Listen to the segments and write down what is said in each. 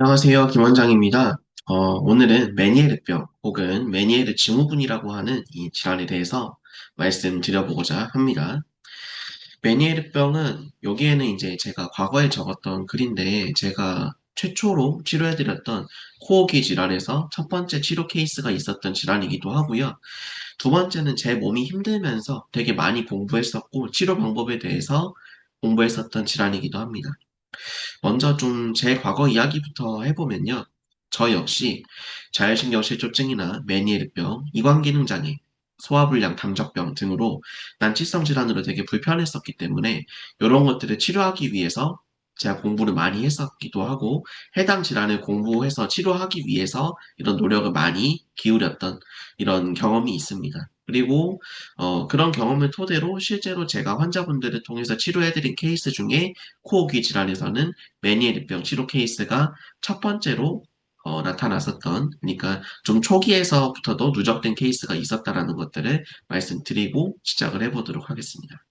안녕하세요. 김원장입니다. 오늘은 메니에르병 혹은 메니에르 증후군이라고 하는 이 질환에 대해서 말씀드려보고자 합니다. 메니에르병은 여기에는 이제 제가 과거에 적었던 글인데 제가 최초로 치료해드렸던 코어기 질환에서 첫 번째 치료 케이스가 있었던 질환이기도 하고요. 두 번째는 제 몸이 힘들면서 되게 많이 공부했었고 치료 방법에 대해서 공부했었던 질환이기도 합니다. 먼저 좀 제 과거 이야기부터 해보면요. 저 역시 자율신경실조증이나 메니에르병, 이관기능장애, 소화불량, 담적병 등으로 난치성 질환으로 되게 불편했었기 때문에 이런 것들을 치료하기 위해서 제가 공부를 많이 했었기도 하고 해당 질환을 공부해서 치료하기 위해서 이런 노력을 많이 기울였던 이런 경험이 있습니다. 그리고 그런 경험을 토대로 실제로 제가 환자분들을 통해서 치료해드린 케이스 중에 코어귀 질환에서는 메니에르병 치료 케이스가 첫 번째로 나타났었던, 그러니까 좀 초기에서부터도 누적된 케이스가 있었다라는 것들을 말씀드리고 시작을 해보도록 하겠습니다.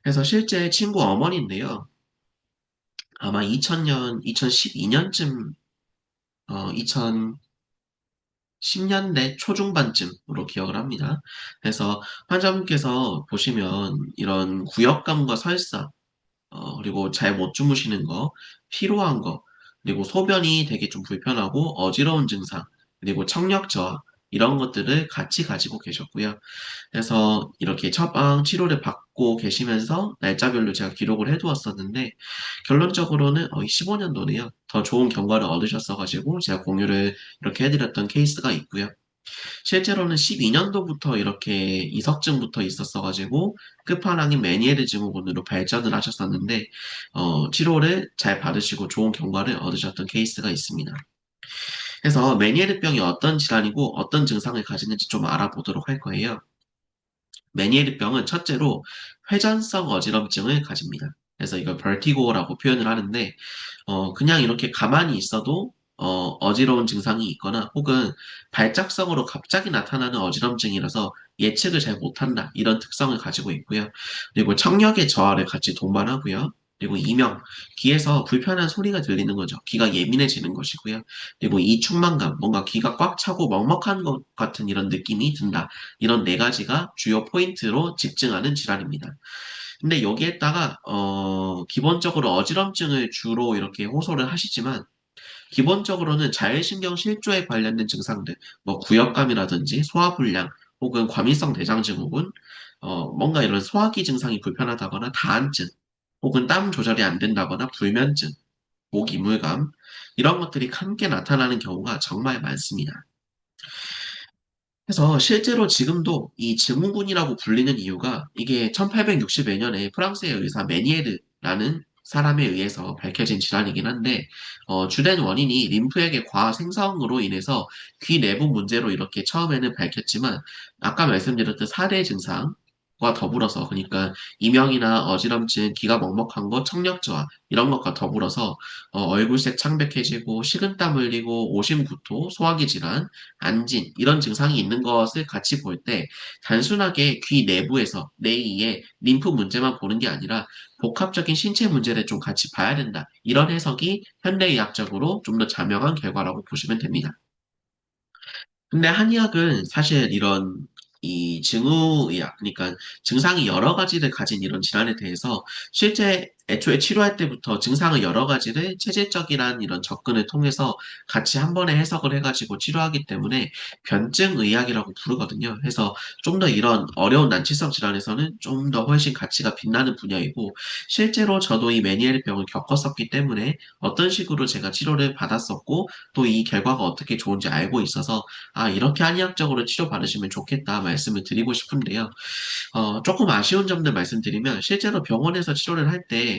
그래서 실제 친구 어머니인데요. 아마 2000년, 2012년쯤, 2010년대 초중반쯤으로 기억을 합니다. 그래서 환자분께서 보시면 이런 구역감과 설사, 그리고 잘 못 주무시는 거, 피로한 거, 그리고 소변이 되게 좀 불편하고 어지러운 증상, 그리고 청력 저하, 이런 것들을 같이 가지고 계셨고요. 그래서 이렇게 처방 치료를 받고 계시면서 날짜별로 제가 기록을 해두었었는데, 결론적으로는 15년도네요. 더 좋은 경과를 얻으셨어가지고 제가 공유를 이렇게 해드렸던 케이스가 있고요. 실제로는 12년도부터 이렇게 이석증부터 있었어가지고 끝판왕인 메니에르 증후군으로 발전을 하셨었는데 치료를 잘 받으시고 좋은 경과를 얻으셨던 케이스가 있습니다. 그래서 메니에르병이 어떤 질환이고 어떤 증상을 가지는지 좀 알아보도록 할 거예요. 메니에르병은 첫째로 회전성 어지럼증을 가집니다. 그래서 이걸 벌티고라고 표현을 하는데 그냥 이렇게 가만히 있어도 어지러운 증상이 있거나 혹은 발작성으로 갑자기 나타나는 어지럼증이라서 예측을 잘 못한다. 이런 특성을 가지고 있고요. 그리고 청력의 저하를 같이 동반하고요. 그리고 이명, 귀에서 불편한 소리가 들리는 거죠. 귀가 예민해지는 것이고요. 그리고 이충만감, 뭔가 귀가 꽉 차고 먹먹한 것 같은 이런 느낌이 든다. 이런 네 가지가 주요 포인트로 집중하는 질환입니다. 근데 여기에다가 기본적으로 어지럼증을 주로 이렇게 호소를 하시지만 기본적으로는 자율신경 실조에 관련된 증상들, 뭐 구역감이라든지 소화불량 혹은 과민성 대장증후군, 뭔가 이런 소화기 증상이 불편하다거나 다한증 혹은 땀 조절이 안 된다거나 불면증, 목 이물감 이런 것들이 함께 나타나는 경우가 정말 많습니다. 그래서 실제로 지금도 이 증후군이라고 불리는 이유가 이게 1860년에 프랑스의 의사 메니에르라는 사람에 의해서 밝혀진 질환이긴 한데 주된 원인이 림프액의 과다 생성으로 인해서 귀 내부 문제로 이렇게 처음에는 밝혔지만 아까 말씀드렸던 사대 증상과 더불어서 그러니까 이명이나 어지럼증, 귀가 먹먹한 것, 청력 저하 이런 것과 더불어서 얼굴색 창백해지고 식은땀 흘리고 오심구토, 소화기 질환 안진, 이런 증상이 있는 것을 같이 볼 때 단순하게 귀 내부에서 뇌이의 림프 문제만 보는 게 아니라 복합적인 신체 문제를 좀 같이 봐야 된다. 이런 해석이 현대의학적으로 좀 더 자명한 결과라고 보시면 됩니다. 근데 한의학은 사실 이런 이 증후의학, 그러니까 증상이 여러 가지를 가진 이런 질환에 대해서 실제 애초에 치료할 때부터 증상을 여러 가지를 체질적이란 이런 접근을 통해서 같이 한 번에 해석을 해가지고 치료하기 때문에 변증의학이라고 부르거든요. 그래서 좀 더 이런 어려운 난치성 질환에서는 좀 더 훨씬 가치가 빛나는 분야이고 실제로 저도 이 메니에르 병을 겪었었기 때문에 어떤 식으로 제가 치료를 받았었고 또 이 결과가 어떻게 좋은지 알고 있어서 이렇게 한의학적으로 치료받으시면 좋겠다 말씀을 드리고 싶은데요. 조금 아쉬운 점들 말씀드리면, 실제로 병원에서 치료를 할 때,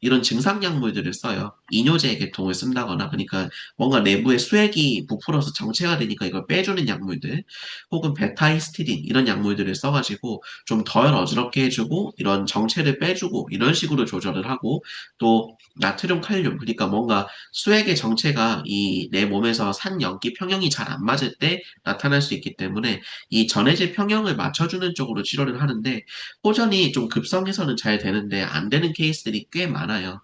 이런 증상약물들을 써요. 이뇨제 계통을 쓴다거나, 그러니까 뭔가 내부에 수액이 부풀어서 정체가 되니까 이걸 빼주는 약물들, 혹은 베타히스티딘, 이런 약물들을 써가지고 좀 덜 어지럽게 해주고, 이런 정체를 빼주고, 이런 식으로 조절을 하고, 또 나트륨, 칼륨, 그러니까 뭔가 수액의 정체가 이 내 몸에서 산염기 평형이 잘 안 맞을 때 나타날 수 있기 때문에 이 전해질 평형을 맞춰주는 쪽으로 치료를 하는데 호전이 좀 급성에서는 잘 되는데 안 되는 케이스들이 꽤 많아요.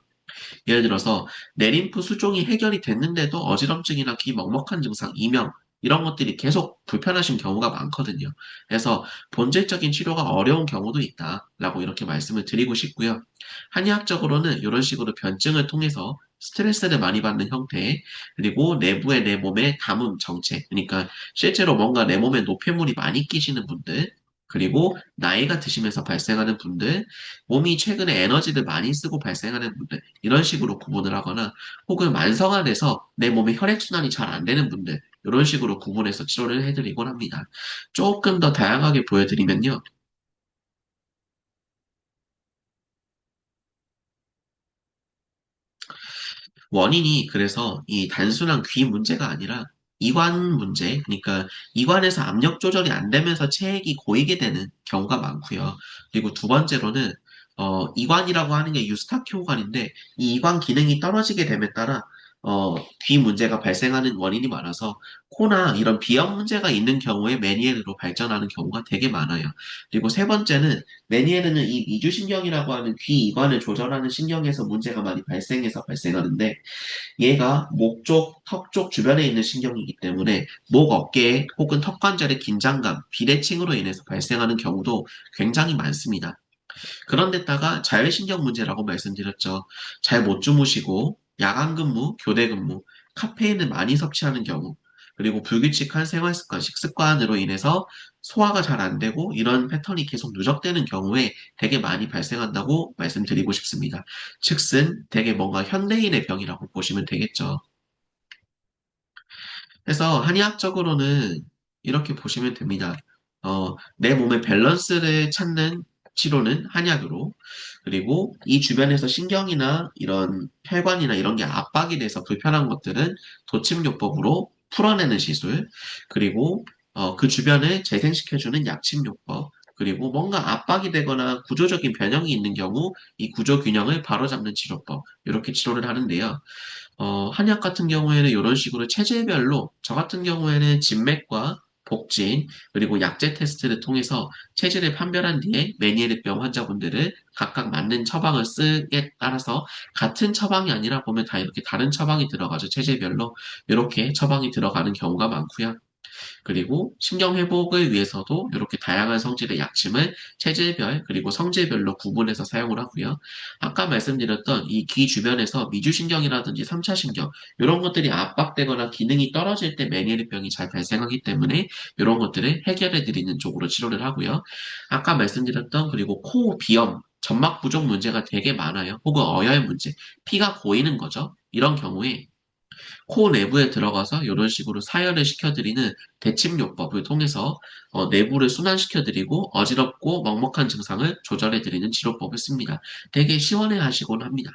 예를 들어서 내림프 수종이 해결이 됐는데도 어지럼증이나 귀 먹먹한 증상, 이명 이런 것들이 계속 불편하신 경우가 많거든요. 그래서 본질적인 치료가 어려운 경우도 있다라고 이렇게 말씀을 드리고 싶고요. 한의학적으로는 이런 식으로 변증을 통해서 스트레스를 많이 받는 형태, 그리고 내부의 내 몸의 담음 정체, 그러니까 실제로 뭔가 내 몸에 노폐물이 많이 끼시는 분들, 그리고 나이가 드시면서 발생하는 분들, 몸이 최근에 에너지를 많이 쓰고 발생하는 분들, 이런 식으로 구분을 하거나 혹은 만성화돼서 내 몸에 혈액순환이 잘 안 되는 분들 이런 식으로 구분해서 치료를 해드리곤 합니다. 조금 더 다양하게 보여드리면요. 원인이 그래서 이 단순한 귀 문제가 아니라 이관 문제, 그러니까 이관에서 압력 조절이 안 되면서 체액이 고이게 되는 경우가 많고요. 그리고 두 번째로는 이관이라고 하는 게 유스타키오관인데 이 이관 기능이 떨어지게 됨에 따라 어, 귀 문제가 발생하는 원인이 많아서 코나 이런 비염 문제가 있는 경우에 메니에르로 발전하는 경우가 되게 많아요. 그리고 세 번째는 메니에르는 이 미주신경이라고 하는 귀 이관을 조절하는 신경에서 문제가 많이 발생해서 발생하는데 얘가 목 쪽, 턱 쪽 주변에 있는 신경이기 때문에 목 어깨 혹은 턱 관절의 긴장감, 비대칭으로 인해서 발생하는 경우도 굉장히 많습니다. 그런데다가 자율신경 문제라고 말씀드렸죠. 잘 못 주무시고 야간 근무, 교대 근무, 카페인을 많이 섭취하는 경우, 그리고 불규칙한 생활 습관, 식습관으로 인해서 소화가 잘 안 되고 이런 패턴이 계속 누적되는 경우에 되게 많이 발생한다고 말씀드리고 싶습니다. 즉슨 되게 뭔가 현대인의 병이라고 보시면 되겠죠. 그래서 한의학적으로는 이렇게 보시면 됩니다. 내 몸의 밸런스를 찾는 치료는 한약으로, 그리고 이 주변에서 신경이나 이런 혈관이나 이런 게 압박이 돼서 불편한 것들은 도침요법으로 풀어내는 시술, 그리고 그 주변을 재생시켜주는 약침요법, 그리고 뭔가 압박이 되거나 구조적인 변형이 있는 경우 이 구조 균형을 바로잡는 치료법, 이렇게 치료를 하는데요. 한약 같은 경우에는 이런 식으로 체질별로, 저 같은 경우에는 진맥과 복진, 그리고 약제 테스트를 통해서 체질을 판별한 뒤에 메니에르병 환자분들을 각각 맞는 처방을 쓰게 따라서 같은 처방이 아니라 보면 다 이렇게 다른 처방이 들어가죠. 체질별로 이렇게 처방이 들어가는 경우가 많고요. 그리고 신경 회복을 위해서도 이렇게 다양한 성질의 약침을 체질별 그리고 성질별로 구분해서 사용을 하고요. 아까 말씀드렸던 이 귀 주변에서 미주신경이라든지 3차 신경 이런 것들이 압박되거나 기능이 떨어질 때 메니에르병이 잘 발생하기 때문에 이런 것들을 해결해 드리는 쪽으로 치료를 하고요. 아까 말씀드렸던 그리고 코 비염 점막 부족 문제가 되게 많아요. 혹은 어혈 문제, 피가 고이는 거죠. 이런 경우에 코 내부에 들어가서 이런 식으로 사혈을 시켜드리는 대침요법을 통해서 내부를 순환시켜드리고 어지럽고 먹먹한 증상을 조절해드리는 치료법을 씁니다. 되게 시원해 하시곤 합니다.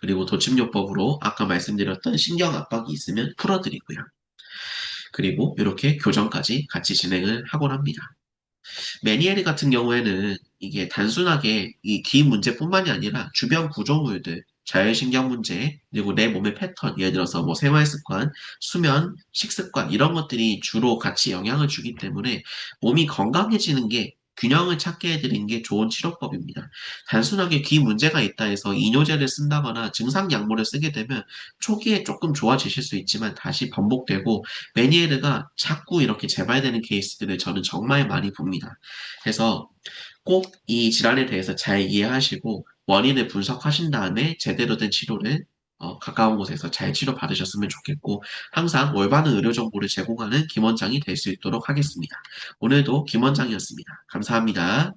그리고 도침요법으로 아까 말씀드렸던 신경 압박이 있으면 풀어드리고요. 그리고 이렇게 교정까지 같이 진행을 하곤 합니다. 메니에르 같은 경우에는 이게 단순하게 이 귀 문제뿐만이 아니라 주변 구조물들, 자율신경 문제, 그리고 내 몸의 패턴, 예를 들어서 뭐 생활 습관, 수면, 식습관 이런 것들이 주로 같이 영향을 주기 때문에 몸이 건강해지는 게 균형을 찾게 해드리는 게 좋은 치료법입니다. 단순하게 귀 문제가 있다 해서 이뇨제를 쓴다거나 증상 약물을 쓰게 되면 초기에 조금 좋아지실 수 있지만 다시 반복되고 메니에르가 자꾸 이렇게 재발되는 케이스들을 저는 정말 많이 봅니다. 그래서 꼭 이 질환에 대해서 잘 이해하시고 원인을 분석하신 다음에 제대로 된 치료를 가까운 곳에서 잘 치료받으셨으면 좋겠고 항상 올바른 의료 정보를 제공하는 김원장이 될 수 있도록 하겠습니다. 오늘도 김원장이었습니다. 감사합니다.